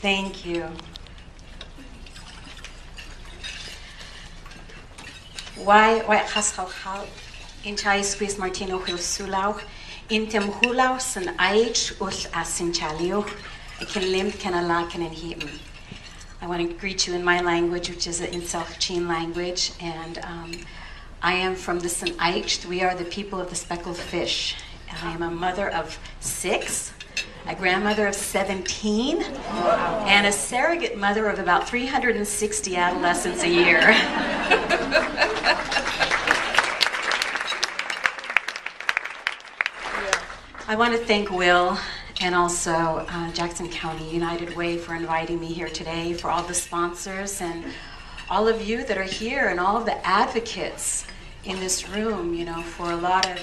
Thank you. Why khashal in chai squeeze Martino Hil Sulauch intem hulaus and aich us asin chalio I can limb can Allah can him. I want to greet you in my language, which is the Inselchin language, and I am from the St. Aich. We are the people of the speckled fish. I am a mother of 6, a grandmother of 17, and a surrogate mother of about 360 adolescents a year. I want to thank Will and also Jackson County United Way for inviting me here today, for all the sponsors and all of you that are here and all of the advocates in this room, you know, for a lot of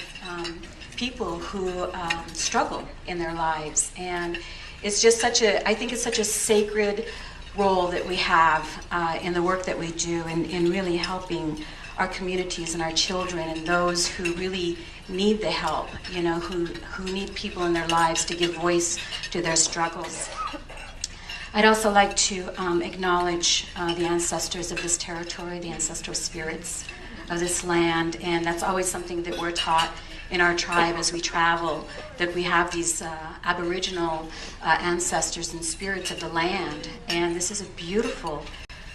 people who struggle in their lives. And it's just I think it's such a sacred role that we have in the work that we do in really helping our communities and our children and those who really need the help, you know, who need people in their lives to give voice to their struggles. I'd also like to acknowledge the ancestors of this territory, the ancestral spirits of this land, and that's always something that we're taught in our tribe as we travel, that we have these Aboriginal ancestors and spirits of the land, and this is a beautiful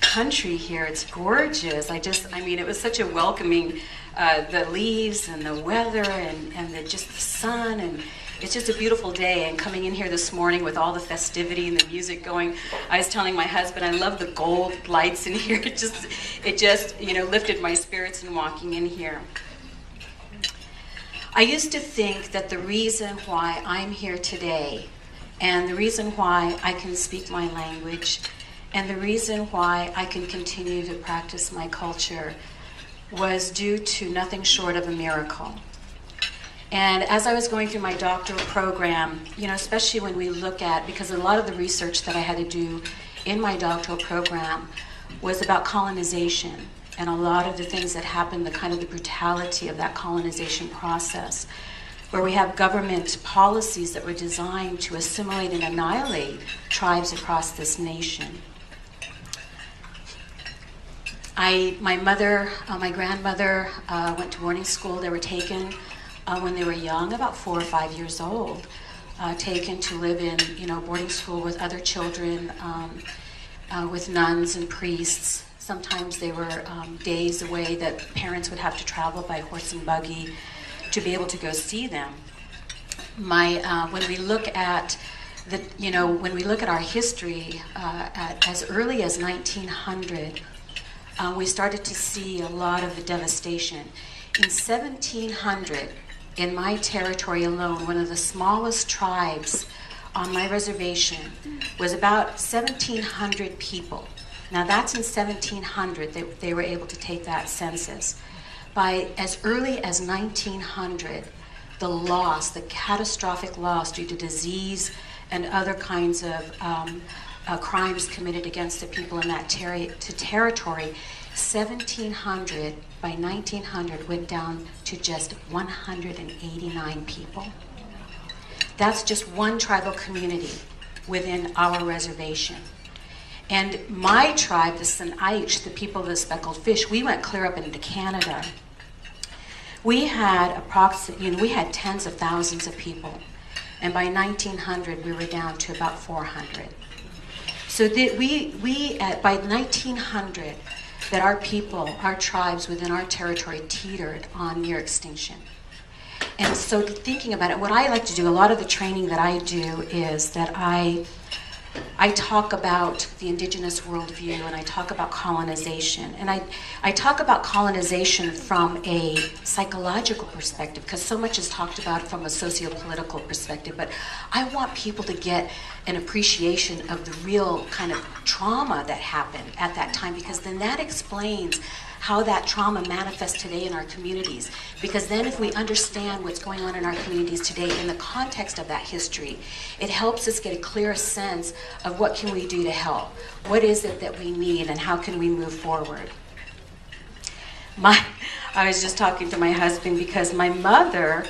country here. It's gorgeous. I mean, it was such a welcoming, the leaves and the weather and just the sun, and it's just a beautiful day. And coming in here this morning with all the festivity and the music going, I was telling my husband, I love the gold lights in here. It just, you know, lifted my spirits in walking in here. I used to think that the reason why I'm here today, and the reason why I can speak my language, and the reason why I can continue to practice my culture was due to nothing short of a miracle. And as I was going through my doctoral program, you know, especially when we look at, because a lot of the research that I had to do in my doctoral program was about colonization and a lot of the things that happened, the kind of the brutality of that colonization process, where we have government policies that were designed to assimilate and annihilate tribes across this nation. My grandmother went to boarding school. They were taken when they were young, about 4 or 5 years old, taken to live in, you know, boarding school with other children, with nuns and priests. Sometimes they were days away that parents would have to travel by horse and buggy to be able to go see them. When we look at when we look at our history, as early as 1900. We started to see a lot of the devastation. In 1700, in my territory alone, one of the smallest tribes on my reservation was about 1,700 people. Now that's in 1700 that they were able to take that census. By as early as 1900, the catastrophic loss due to disease and other kinds of crimes committed against the people in that territory, 1,700 by 1900 went down to just 189 people. That's just one tribal community within our reservation. And my tribe, the St. Aich, the people of the speckled fish, we went clear up into Canada. We had we had tens of thousands of people. And by 1900, we were down to about 400. So by 1900, that our people, our tribes within our territory teetered on near extinction. And so thinking about it, what I like to do, a lot of the training that I do is that I talk about the indigenous worldview and I talk about colonization. And I talk about colonization from a psychological perspective because so much is talked about from a socio-political perspective. But I want people to get an appreciation of the real kind of trauma that happened at that time, because then that explains how that trauma manifests today in our communities. Because then if we understand what's going on in our communities today in the context of that history, it helps us get a clear sense of what can we do to help. What is it that we need and how can we move forward? I was just talking to my husband because my mother,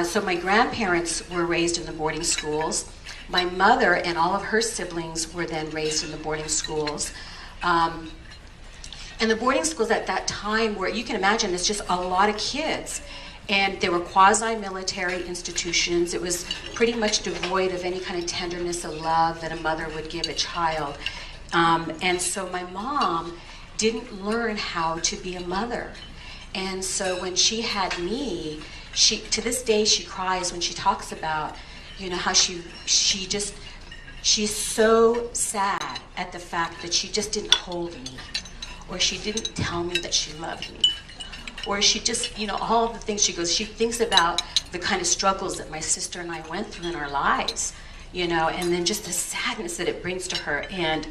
so my grandparents were raised in the boarding schools. My mother and all of her siblings were then raised in the boarding schools. And the boarding schools at that time were, you can imagine, it's just a lot of kids. And they were quasi-military institutions. It was pretty much devoid of any kind of tenderness or love that a mother would give a child. And so my mom didn't learn how to be a mother. And so when she had me, to this day she cries when she talks about, how she's so sad at the fact that she just didn't hold me, or she didn't tell me that she loved me, or she just, all the things she thinks about the kind of struggles that my sister and I went through in our lives, and then just the sadness that it brings to her. And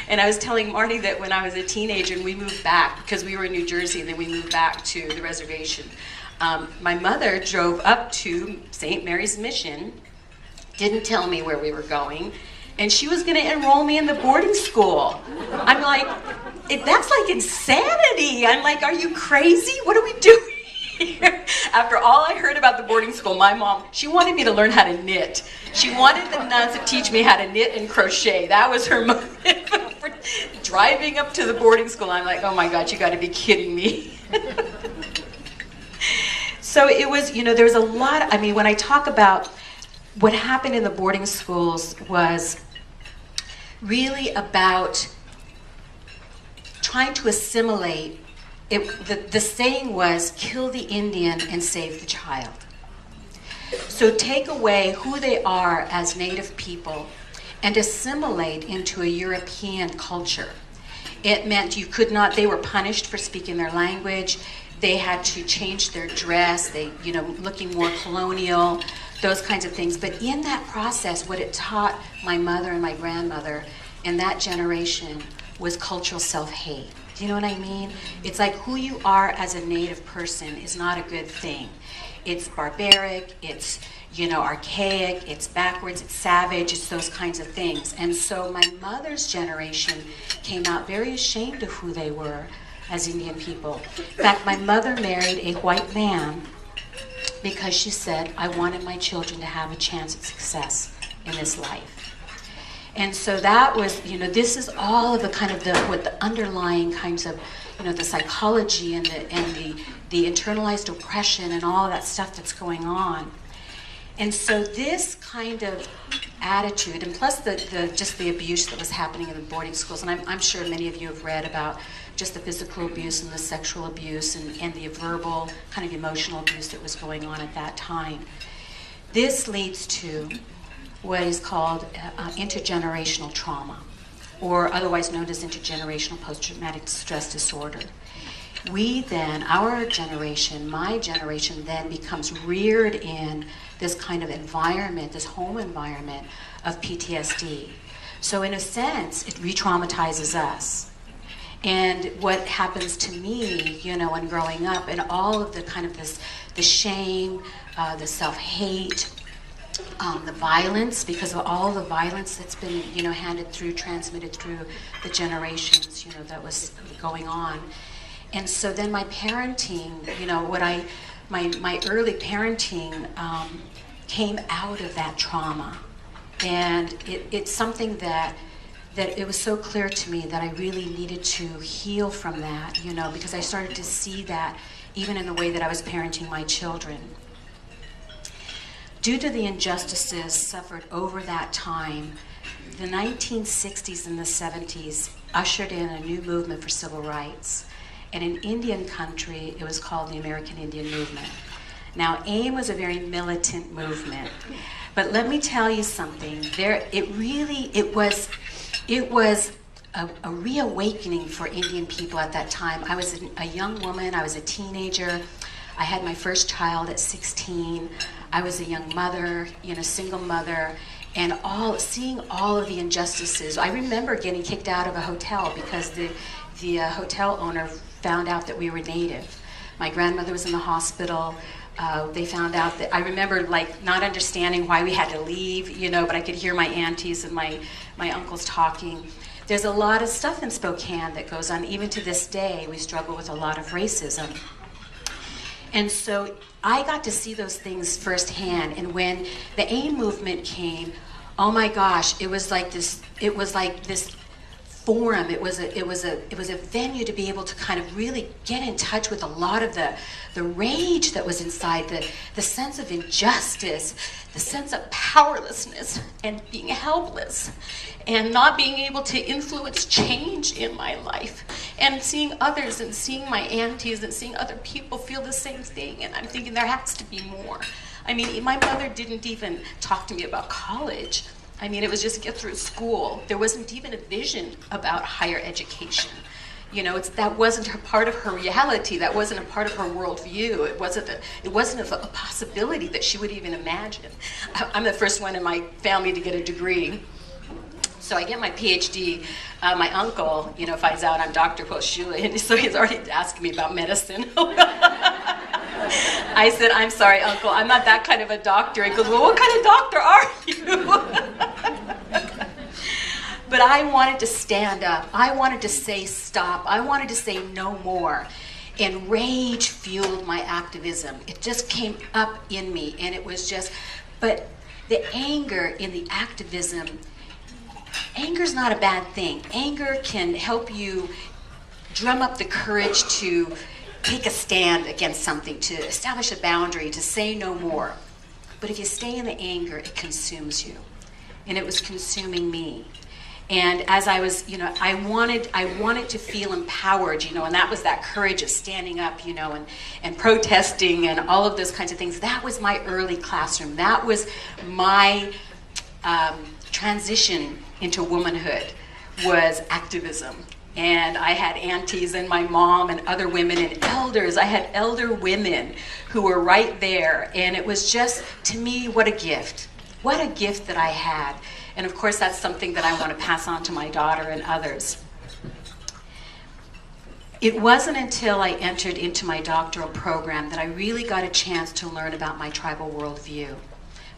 and I was telling Marty that when I was a teenager and we moved back, because we were in New Jersey and then we moved back to the reservation, my mother drove up to St. Mary's Mission, didn't tell me where we were going, and she was going to enroll me in the boarding school. I'm like, that's like insanity. I'm like, are you crazy? What are we doing here? After all I heard about the boarding school, my mom, she wanted me to learn how to knit. She wanted the nuns to teach me how to knit and crochet. That was her motive for driving up to the boarding school. I'm like, oh my God, you got to be kidding me. So it was, there was a lot, when I talk about what happened in the boarding schools was really about trying to assimilate. The saying was, kill the Indian and save the child. So take away who they are as native people and assimilate into a European culture. It meant they were punished for speaking their language. They had to change their dress, looking more colonial, those kinds of things. But in that process, what it taught my mother and my grandmother in that generation was cultural self-hate. Do you know what I mean? It's like who you are as a native person is not a good thing. It's barbaric, it's, archaic, it's backwards, it's savage, it's those kinds of things. And so my mother's generation came out very ashamed of who they were as Indian people. In fact, my mother married a white man because she said, I wanted my children to have a chance at success in this life. And so that was, this is all of the kind of what the underlying kinds of, the psychology and the internalized oppression and all of that stuff that's going on. And so this kind of attitude, and plus just the abuse that was happening in the boarding schools, and I'm sure many of you have read about just the physical abuse and the sexual abuse and the verbal kind of emotional abuse that was going on at that time. This leads to what is called intergenerational trauma, or otherwise known as intergenerational post-traumatic stress disorder. Our generation, my generation, then becomes reared in this kind of environment, this home environment of PTSD. So in a sense, it re-traumatizes us. And what happens to me, when growing up, and all of the kind of the shame, the self-hate, the violence, because of all the violence that's been, transmitted through the generations, that was going on. And so then my parenting, my early parenting came out of that trauma. And it's something that it was so clear to me that I really needed to heal from that, because I started to see that even in the way that I was parenting my children. Due to the injustices suffered over that time, the 1960s and the 70s ushered in a new movement for civil rights. And in Indian country, it was called the American Indian Movement. Now, AIM was a very militant movement. But let me tell you something. It was a reawakening for Indian people at that time. I was a young woman. I was a teenager. I had my first child at 16. I was a young mother, single mother, and seeing all of the injustices. I remember getting kicked out of a hotel because the hotel owner found out that we were Native. My grandmother was in the hospital. They found out that, I remember not understanding why we had to leave, but I could hear my aunties and my uncles talking. There's a lot of stuff in Spokane that goes on. Even to this day, we struggle with a lot of racism. And so I got to see those things firsthand. And when the AIM movement came, oh my gosh, it was like this forum. It was a venue to be able to kind of really get in touch with a lot of the rage that was inside, the sense of injustice, the sense of powerlessness and being helpless and not being able to influence change in my life, and seeing others and seeing my aunties and seeing other people feel the same thing. And I'm thinking there has to be more. I mean, my mother didn't even talk to me about college. I mean, it was just get through school. There wasn't even a vision about higher education. You know, that wasn't a part of her reality. That wasn't a part of her worldview. It wasn't a possibility that she would even imagine. I'm the first one in my family to get a degree. So I get my PhD. My uncle, you know, finds out I'm Dr. Hoshula, and so he's already asking me about medicine. I said, I'm sorry, Uncle, I'm not that kind of a doctor. He goes, well, what kind of doctor are you? But I wanted to stand up. I wanted to say stop. I wanted to say no more. And rage fueled my activism. It just came up in me, and it was just, but the anger in the activism, anger's not a bad thing. Anger can help you drum up the courage to take a stand against something, to establish a boundary, to say no more. But if you stay in the anger, it consumes you. And it was consuming me. And as I was, you know, I wanted to feel empowered, you know, and that was that courage of standing up, you know, and protesting and all of those kinds of things. That was my early classroom. That was my transition into womanhood, was activism. And I had aunties and my mom and other women and elders. I had elder women who were right there. And it was just, to me, what a gift. What a gift that I had. And of course, that's something that I want to pass on to my daughter and others. It wasn't until I entered into my doctoral program that I really got a chance to learn about my tribal worldview.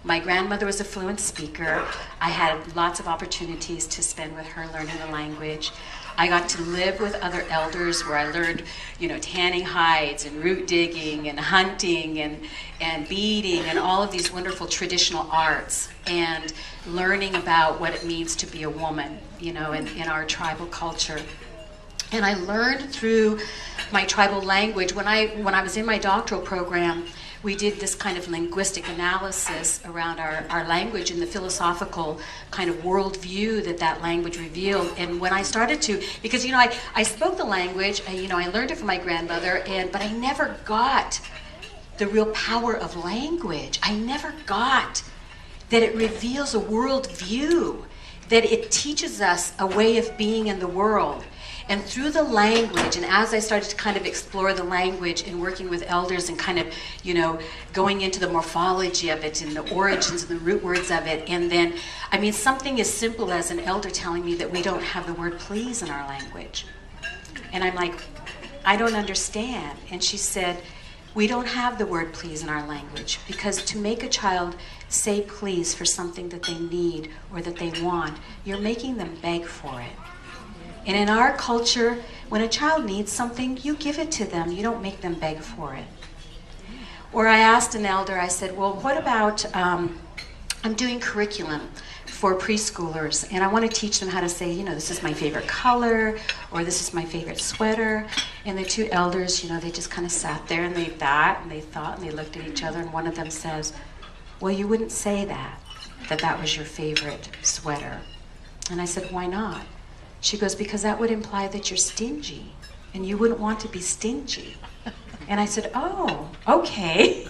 My grandmother was a fluent speaker. I had lots of opportunities to spend with her learning the language. I got to live with other elders where I learned, you know, tanning hides and root digging and hunting and beading and all of these wonderful traditional arts, and learning about what it means to be a woman, you know, in our tribal culture. And I learned through my tribal language. When I was in my doctoral program, we did this kind of linguistic analysis around our language and the philosophical kind of worldview that language revealed. And when I started to, because, you know, I spoke the language, you know, I learned it from my grandmother, but I never got the real power of language. I never got that it reveals a worldview, that it teaches us a way of being in the world. And through the language, and as I started to kind of explore the language and working with elders and kind of, you know, going into the morphology of it and the origins and the root words of it, and then, I mean, something as simple as an elder telling me that we don't have the word please in our language. And I'm like, I don't understand. And she said, we don't have the word please in our language, because to make a child say please for something that they need or that they want, you're making them beg for it. And in our culture, when a child needs something, you give it to them. You don't make them beg for it. Or I asked an elder, I said, well, what about, I'm doing curriculum for preschoolers, and I want to teach them how to say, you know, this is my favorite color, or this is my favorite sweater. And the two elders, you know, they just kind of sat there and they thought, and they looked at each other, and one of them says, well, you wouldn't say that was your favorite sweater. And I said, why not? She goes, because that would imply that you're stingy, and you wouldn't want to be stingy. And I said, oh, okay.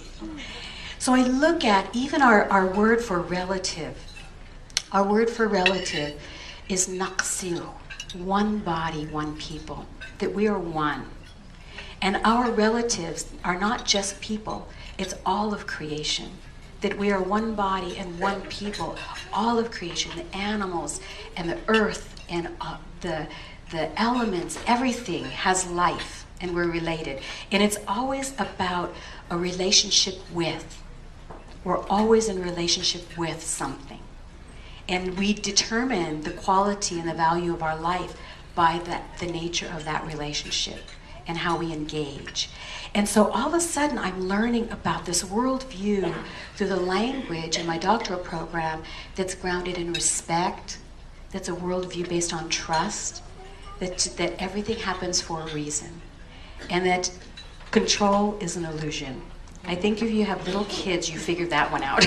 So I look at even our word for relative. Our word for relative is naqsil, one body, one people, that we are one. And our relatives are not just people, it's all of creation. That we are one body and one people, all of creation, the animals and the earth and the elements, everything has life, and we're related. And it's always about a relationship with. We're always in relationship with something. And we determine the quality and the value of our life by the nature of that relationship. and how we engage. And so all of a sudden I'm learning about this worldview through the language in my doctoral program that's grounded in respect, that's a worldview based on trust, that everything happens for a reason, and that control is an illusion. I think if you have little kids, you figured that one out.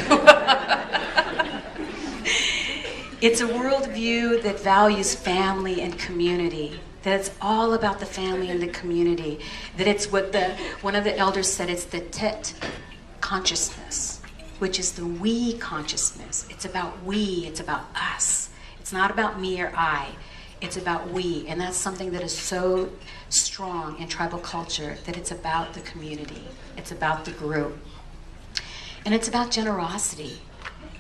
It's a worldview that values family and community, that it's all about the family and the community, that it's what one of the elders said, it's the tet consciousness, which is the we consciousness. It's about we, it's about us. It's not about me or I, it's about we. And that's something that is so strong in tribal culture, that it's about the community, it's about the group. And it's about generosity.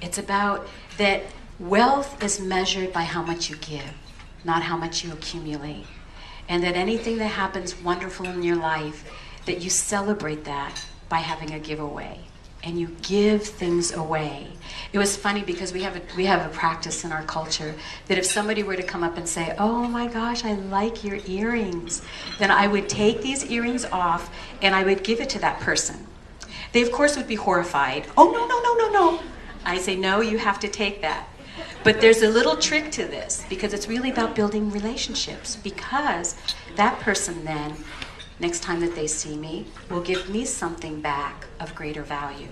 It's about that wealth is measured by how much you give, not how much you accumulate. And that anything that happens wonderful in your life, that you celebrate that by having a giveaway. And you give things away. It was funny because we have a practice in our culture that if somebody were to come up and say, "Oh my gosh, I like your earrings," then I would take these earrings off and I would give it to that person. They of course would be horrified. "Oh, no, no, no, no, no." I say, "No, you have to take that." But there's a little trick to this, because it's really about building relationships, because that person then, next time that they see me, will give me something back of greater value.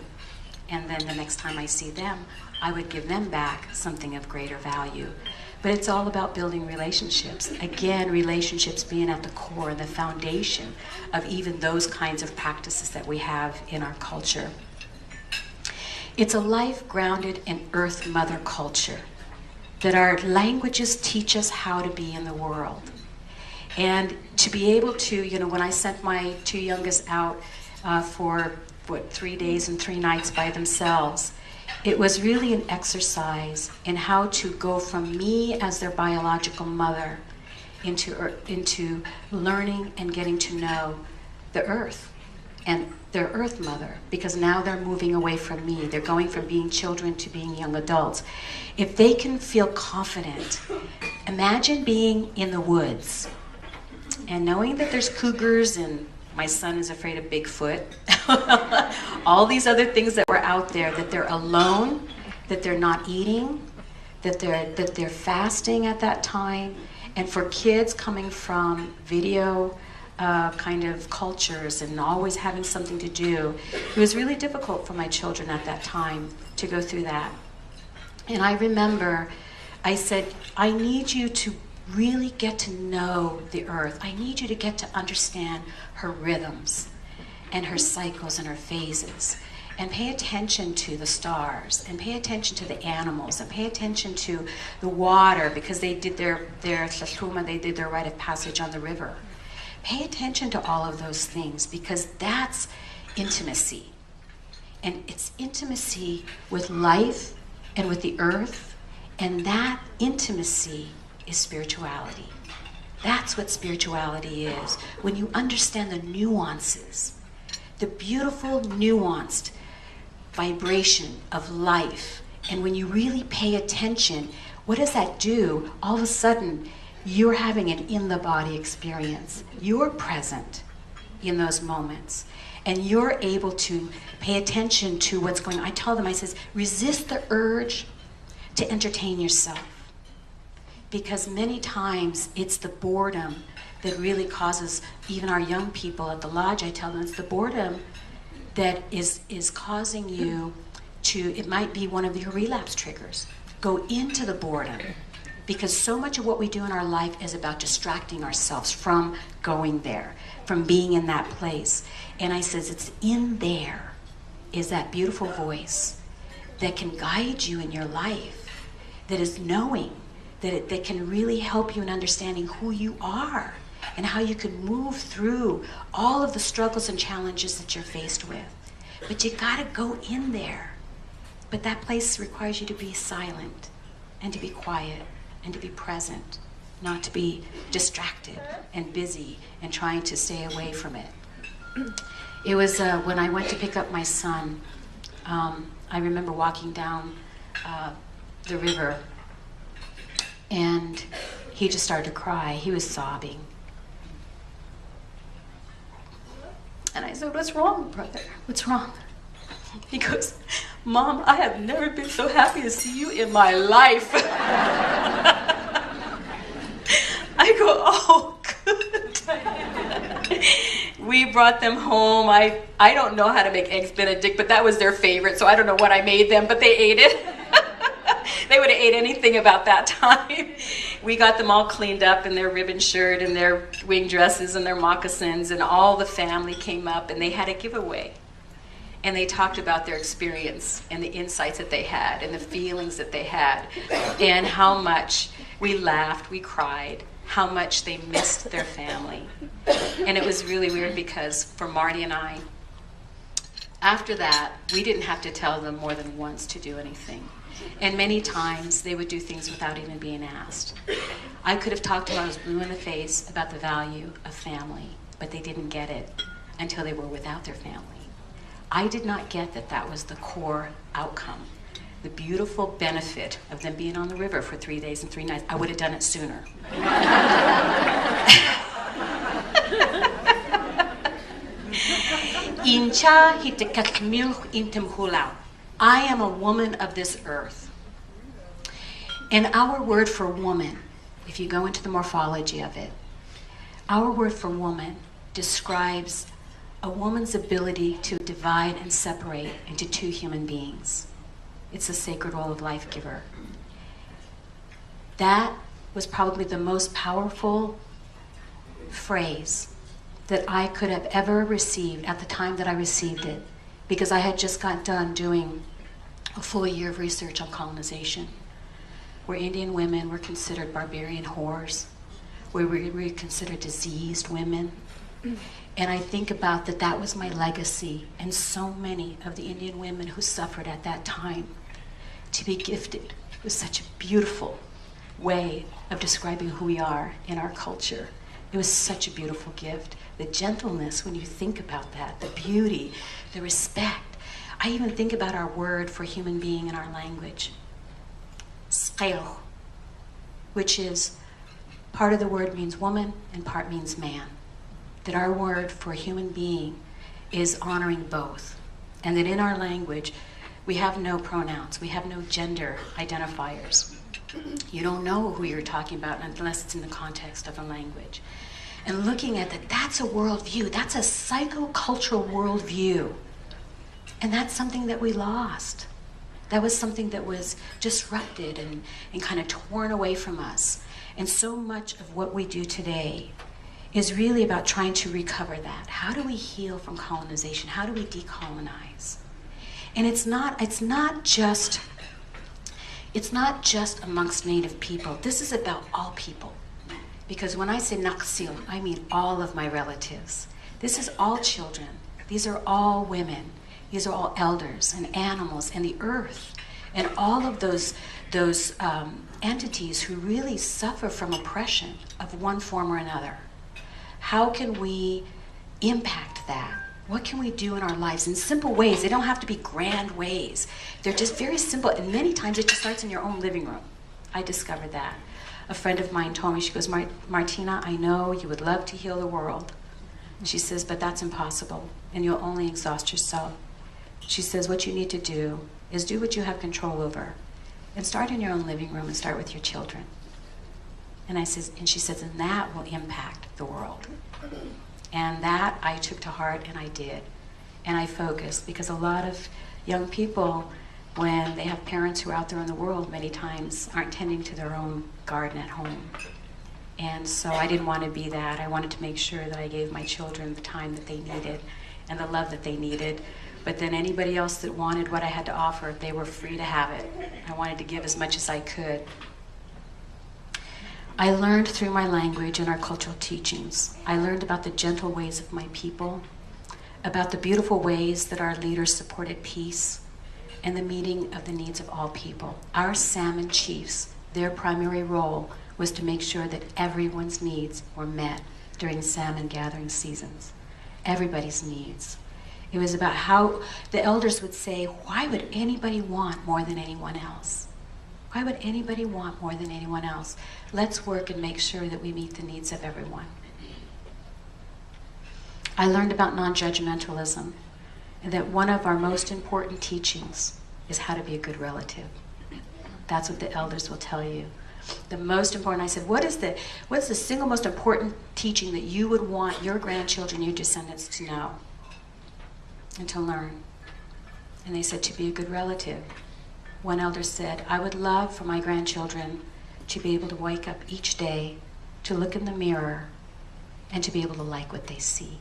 And then the next time I see them, I would give them back something of greater value. But it's all about building relationships. Again, relationships being at the core and the foundation of even those kinds of practices that we have in our culture. It's a life grounded in Earth Mother culture, that our languages teach us how to be in the world. And to be able to, when I sent my two youngest out for 3 days and 3 nights by themselves, it was really an exercise in how to go from me as their biological mother into learning and getting to know the earth and their earth mother, because now they're moving away from me. They're going from being children to being young adults. If they can feel confident, imagine being in the woods and knowing that there's cougars, and my son is afraid of Bigfoot, all these other things that were out there, that they're alone, that they're not eating, that they're fasting at that time. And for kids coming from video kind of cultures and always having something to do, it was really difficult for my children at that time to go through that. And I remember I said, I need you to really get to know the earth. I need you to get to understand her rhythms and her cycles and her phases, and pay attention to the stars, and pay attention to the animals, and pay attention to the water, because they did their tlatluma, they did their rite of passage on the river. Pay attention to all of those things, because that's intimacy. And it's intimacy with life and with the earth, and that intimacy is spirituality. That's what spirituality is. When you understand the nuances, the beautiful nuanced vibration of life, and when you really pay attention, what does that do? All of a sudden, you're having an in-the-body experience. You're present in those moments, and you're able to pay attention to what's going on. I tell them, I says, resist the urge to entertain yourself, because many times it's the boredom that really causes, even our young people at the lodge, I tell them it's the boredom that is causing you to, it might be one of your relapse triggers. Go into the boredom, because so much of what we do in our life is about distracting ourselves from going there, from being in that place. And I says, it's in there is that beautiful voice that can guide you in your life, that is knowing, that can really help you in understanding who you are and how you can move through all of the struggles and challenges that you're faced with. But you gotta go in there. But that place requires you to be silent and to be quiet and to be present, not to be distracted and busy and trying to stay away from it. It was when I went to pick up my son, I remember walking down the river, and he just started to cry. He was sobbing. And I said, what's wrong, brother? What's wrong? He goes, Mom, I have never been so happy to see you in my life. I go, oh, good. We brought them home. I don't know how to make eggs Benedict, but that was their favorite, so I don't know what I made them, but they ate it. They would have ate anything about that time. We got them all cleaned up in their ribbon shirt and their wing dresses and their moccasins, and all the family came up and they had a giveaway. And they talked about their experience and the insights that they had and the feelings that they had and how much we laughed, we cried, how much they missed their family. And it was really weird because for Marty and I, after that, we didn't have to tell them more than once to do anything. And many times they would do things without even being asked. I could have talked to them, I was blue in the face about the value of family, but they didn't get it until they were without their family. I did not get that that was the core outcome. The beautiful benefit of them being on the river for 3 days and 3 nights. I would have done it sooner. I am a woman of this earth. And our word for woman, if you go into the morphology of it, our word for woman describes a woman's ability to divide and separate into two human beings. It's a sacred role of life giver. That was probably the most powerful phrase that I could have ever received at the time that I received it, because I had just got done doing a full year of research on colonization, where Indian women were considered barbarian whores, where we were considered diseased women. And I think about that that was my legacy, and so many of the Indian women who suffered at that time, to be gifted with such a beautiful way of describing who we are in our culture. It was such a beautiful gift. The gentleness, when you think about that, the beauty, the respect. I even think about our word for human being in our language, sqeil, which is part of the word means woman and part means man. That our word for human being is honoring both. And that in our language, we have no pronouns. We have no gender identifiers. You don't know who you're talking about unless it's in the context of a language. And looking at that, that's a worldview. That's a psychocultural worldview. And that's something that we lost. That was something that was disrupted and kind of torn away from us. And so much of what we do today is really about trying to recover that. How do we heal from colonization? How do we decolonize? And it's not just amongst Native people. This is about all people. Because when I say Naksil, I mean all of my relatives. This is all children. These are all women. These are all elders and animals and the earth and all of those entities who really suffer from oppression of one form or another. How can we impact that? What can we do in our lives in simple ways? They don't have to be grand ways. They're just very simple, and many times it just starts in your own living room. I discovered that. A friend of mine told me, she goes, Martina, I know you would love to heal the world. And she says, but that's impossible, and you'll only exhaust yourself. She says, what you need to do is do what you have control over, and start in your own living room and start with your children. And she says, and that will impact the world. And that I took to heart, and I did. And I focused, because a lot of young people, when they have parents who are out there in the world, many times aren't tending to their own garden at home. And so I didn't want to be that. I wanted to make sure that I gave my children the time that they needed and the love that they needed. But then anybody else that wanted what I had to offer, they were free to have it. I wanted to give as much as I could. I learned through my language and our cultural teachings. I learned about the gentle ways of my people, about the beautiful ways that our leaders supported peace and the meeting of the needs of all people. Our salmon chiefs, their primary role was to make sure that everyone's needs were met during salmon gathering seasons. Everybody's needs. It was about how the elders would say, why would anybody want more than anyone else? Why would anybody want more than anyone else? Let's work and make sure that we meet the needs of everyone. I learned about non-judgmentalism, and that one of our most important teachings is how to be a good relative. That's what the elders will tell you. The most important, I said, what's the single most important teaching that you would want your grandchildren, your descendants to know and to learn? And they said, to be a good relative. One elder said, I would love for my grandchildren to be able to wake up each day, to look in the mirror, and to be able to like what they see.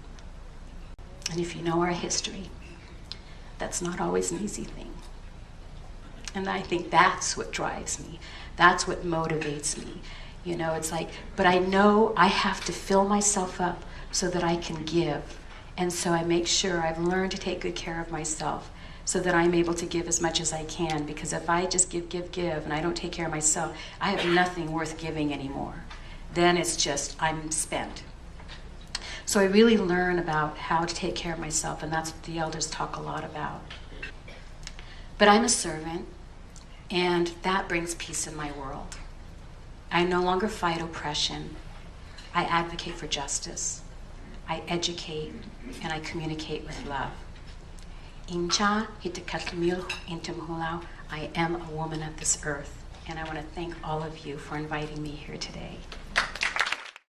And if you know our history, that's not always an easy thing. And I think that's what drives me. That's what motivates me. You know, it's like, but I know I have to fill myself up so that I can give. And so I make sure I've learned to take good care of myself so that I'm able to give as much as I can. Because if I just give, and I don't take care of myself, I have nothing worth giving anymore. Then it's just, I'm spent. So I really learn about how to take care of myself, and that's what the elders talk a lot about. But I'm a servant, and that brings peace in my world. I no longer fight oppression. I advocate for justice. I educate, and I communicate with love. Incha hitakatmil intimhulau. I am a woman of this earth, and I want to thank all of you for inviting me here today.